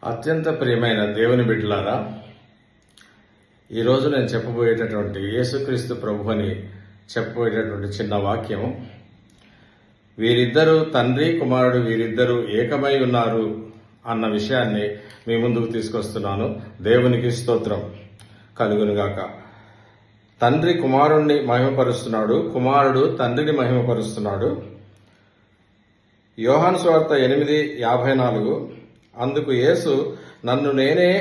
అత్యంత ప్రియమైన దేవుని బిడ్డలారా, ఈరోజు నేను చెప్పబోయేటటువంటి యేసుక్రీస్తు ప్రభు అని చెప్పబోయేటటువంటి చిన్న వాక్యం, వీరిద్దరూ తండ్రి కుమారుడు వీరిద్దరూ ఏకమై ఉన్నారు అన్న విషయాన్ని మీ ముందుకు తీసుకొస్తున్నాను. దేవునికి స్తోత్రం కలుగునుగాక. తండ్రి కుమారుణ్ణి మహిమపరుస్తున్నాడు, కుమారుడు తండ్రిని మహిమపరుస్తున్నాడు. యోహాను సువార్త 8:54, అందుకు యేసు, నన్ను నేనే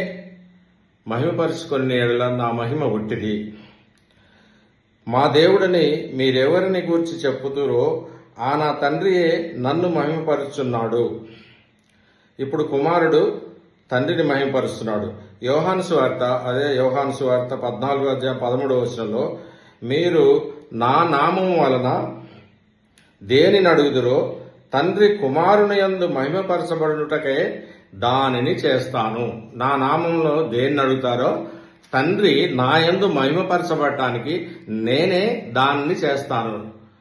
మహిమపరుచుకొని ఎడల నా మహిమ ఒట్టిది. మా దేవుడని మీరెవరిని గూర్చి చెప్పుతురో ఆ నా తండ్రియే నన్ను మహిమపరుచున్నాడు. ఇప్పుడు కుమారుడు తండ్రిని మహిమపరుస్తున్నాడు. యోహాను సువార్త 14:13 మీరు నా నామము వలన దేనిని అడుగుదురో తండ్రి కుమారుని యందు మహిమపరచబడుటకే దానిని చేస్తాను. నా నామంలో దేన్ని అడుగుతారో తండ్రి నా యందు మహిమపరచబడటానికి నేనే దానిని చేస్తాను.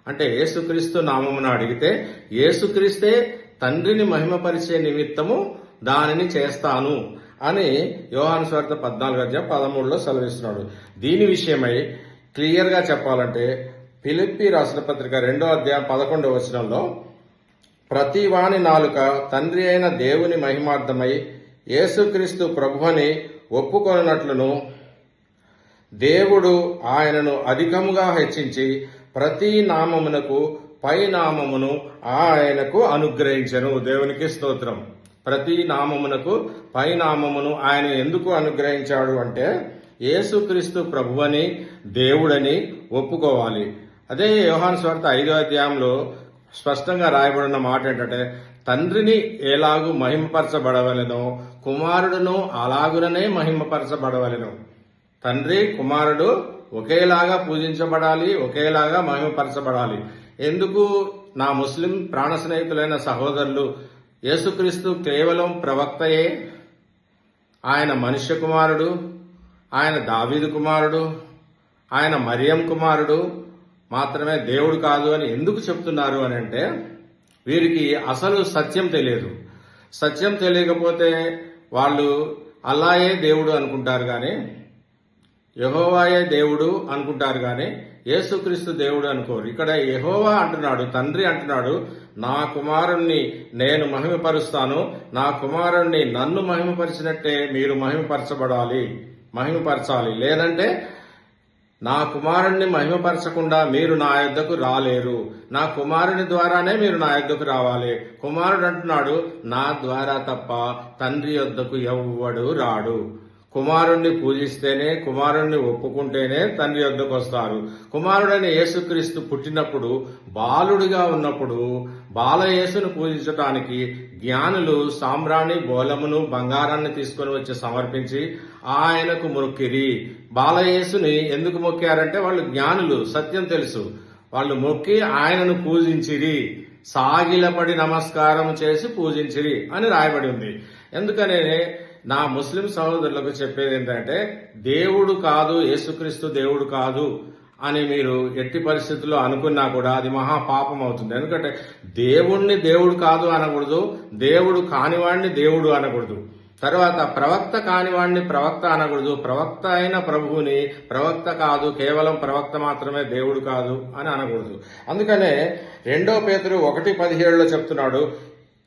అంటే యేసుక్రీస్తు నామమును అడిగితే యేసుక్రీస్తే తండ్రిని మహిమపరిచే నిమిత్తము దానిని చేస్తాను అని యోహాను సువార్త 14:13 సెలవిస్తున్నాడు. దీని విషయమై క్లియర్గా చెప్పాలంటే ఫిలిప్పీ రాసిన పత్రిక 2:11 ప్రతి వాని నాలుక తండ్రి అయిన దేవుని మహిమార్థమై యేసుక్రీస్తు ప్రభువని ఒప్పుకొనున్నట్లును దేవుడు ఆయనను అధికముగా హెచ్చించి ప్రతి నామమునకు పై నామమును ఆయనకు అనుగ్రహించెను. దేవునికి స్తోత్రం. ప్రతి నామమునకు పై నామమును ఆయన ఎందుకు అనుగ్రహించాడు అంటే యేసుక్రీస్తు ప్రభువని దేవుడని ఒప్పుకోవాలి. అదే యోహాను సువార్త 5వ స్పష్టంగా రాయబడిన మాట ఏంటంటే, తండ్రిని ఎలాగూ మహిమపరచబడవలెనో కుమారుడును అలాగుననే మహిమపరచబడవలెను. తండ్రి కుమారుడు ఒకేలాగా పూజించబడాలి, ఒకేలాగా మహిమపరచబడాలి. ఎందుకు నా ముస్లిం ప్రాణ స్నేహితులైన సహోదరులు, యేసుక్రీస్తు కేవలం ప్రవక్తయే, ఆయన మనుష్య కుమారుడు, ఆయన దావీదు కుమారుడు, ఆయన మరియం కుమారుడు మాత్రమే దేవుడు కాదు అని ఎందుకు చెప్తున్నారు అని అంటే, వీరికి అసలు సత్యం తెలియదు. సత్యం తెలియకపోతే వాళ్ళు అల్లాయే దేవుడు అనుకుంటారు కానీ, యెహోవాయే దేవుడు అనుకుంటారు కానీ యేసుక్రీస్తు దేవుడు అనుకోరు. ఇక్కడ యెహోవా అంటున్నాడు, తండ్రి అంటున్నాడు, నా కుమారుణ్ణి నేను మహిమపరుస్తాను, నా కుమారుణ్ణి నన్ను మహిమపరిచినట్టే మీరు మహిమపరచాలి. లేదంటే నా కుమారుణ్ణి మహిమపరచకుండా మీరు నా యొద్దకు రాలేరు. నా కుమారుని ద్వారానే మీరు నా యొద్దకు రావాలి. కుమారుడు అంటున్నాడు, నా ద్వారా తప్ప తండ్రి యొద్దకు ఎవ్వడు రాడు. కుమారుణ్ణి పూజిస్తేనే, కుమారుణ్ణి ఒప్పుకుంటేనే తండ్రి యొద్దకు వస్తారు. కుమారుడైన యేసుక్రీస్తు పుట్టినప్పుడు, బాలుడిగా ఉన్నప్పుడు బాలయేసును పూజించటానికి జ్ఞానులు సాంబ్రాణి, బోలమును, బంగారాన్ని తీసుకొని వచ్చి సమర్పించి ఆయనకు మొక్కిరి. బాలయేసుని ఎందుకు మొక్కారంటే వాళ్ళు జ్ఞానులు, సత్యం తెలుసు. వాళ్ళు మొక్కి ఆయనను పూజించిరి, సాగిలపడి నమస్కారం చేసి పూజించిరి అని రాయబడి ఉంది. ఎందుకనే నా ముస్లిం సహోదరులకు చెప్పేది ఏంటంటే, దేవుడు కాదు, యేసుక్రీస్తు దేవుడు కాదు అని మీరు ఎట్టి పరిస్థితుల్లో అనుకున్నా కూడా అది మహాపాపం అవుతుంది. ఎందుకంటే దేవుణ్ణి దేవుడు కాదు అనకూడదు, దేవుడు కానివాడిని దేవుడు అనకూడదు. తర్వాత ప్రవక్త కానివాడిని ప్రవక్త అనకూడదు, ప్రవక్త అయిన ప్రభువుని ప్రవక్త కాదు, కేవలం ప్రవక్త మాత్రమే దేవుడు కాదు అని అనకూడదు. అందుకనే 2 పేతురు 1:17 చెప్తున్నాడు,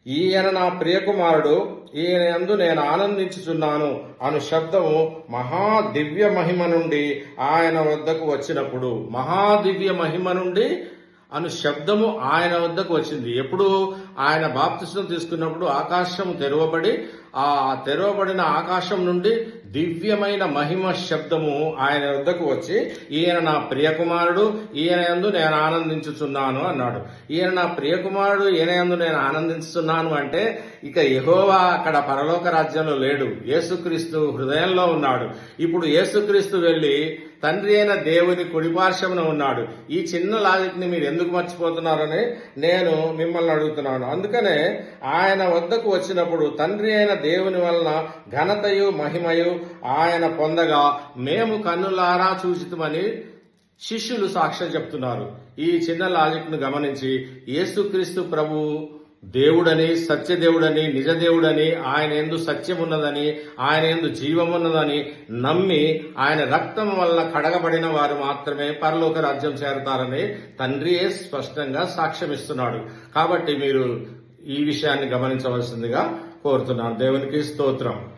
ఈయన నా ప్రియకుమారుడు, ఈయన యందు నేను ఆనందించుచున్నాను అను శబ్దము మహాదివ్య మహిమ నుండి ఆయన వద్దకు వచ్చినప్పుడు, మహాదివ్య మహిమ నుండి అను శబ్దము ఆయన వద్దకు వచ్చింది. ఎప్పుడు? ఆయన బాప్తిస్మం తీసుకున్నప్పుడు ఆకాశం తెరవబడి, ఆ తెరవబడిన ఆకాశం నుండి దివ్యమైన మహిమ శబ్దము ఆయన వద్దకు వచ్చి, ఈయన నా ప్రియకుమారుడు, ఈయన యందు నేను ఆనందించుచున్నాను అన్నాడు. ఈయన నా ప్రియకుమారుడు, ఈయన యందు నేను ఆనందించుతున్నాను అంటే ఇక యెహోవా అక్కడ పరలోక రాజ్యంలో లేడు, యేసుక్రీస్తు హృదయంలో ఉన్నాడు. ఇప్పుడు యేసుక్రీస్తు వెళ్లి తండ్రి అయిన దేవుని కుడిపార్శ్వమున ఉన్నాడు. ఈ చిన్న లాజిక్ ని మీరు ఎందుకు మర్చిపోతున్నారని నేను మిమ్మల్ని అడుగుతున్నాను. అందుకనే ఆయన వద్దకు వచ్చినప్పుడు తండ్రి అయిన దేవుని వలన ఘనతయు మహిమయు ఆయన పొందగా మేము కన్నులారా చూసితమని శిష్యులు సాక్ష్యం చెప్తున్నారు. ఈ చిన్న లాజిక్ ను గమనించి యేసుక్రీస్తు ప్రభు దేవుడని, సత్యదేవుడని, నిజదేవుడని, ఆయన యందు సత్యమున్నదని, ఆయన యందు జీవమున్నదని నమ్మి ఆయన రక్తం వల్ల కడగబడిన వారు మాత్రమే పరలోక రాజ్యం చేరతారని తండ్రియే స్పష్టంగా సాక్ష్యమిస్తున్నాడు. కాబట్టి మీరు ఈ విషయాన్ని గమనించవలసిందిగా కోరుతున్నాను. దేవునికి స్తోత్రం.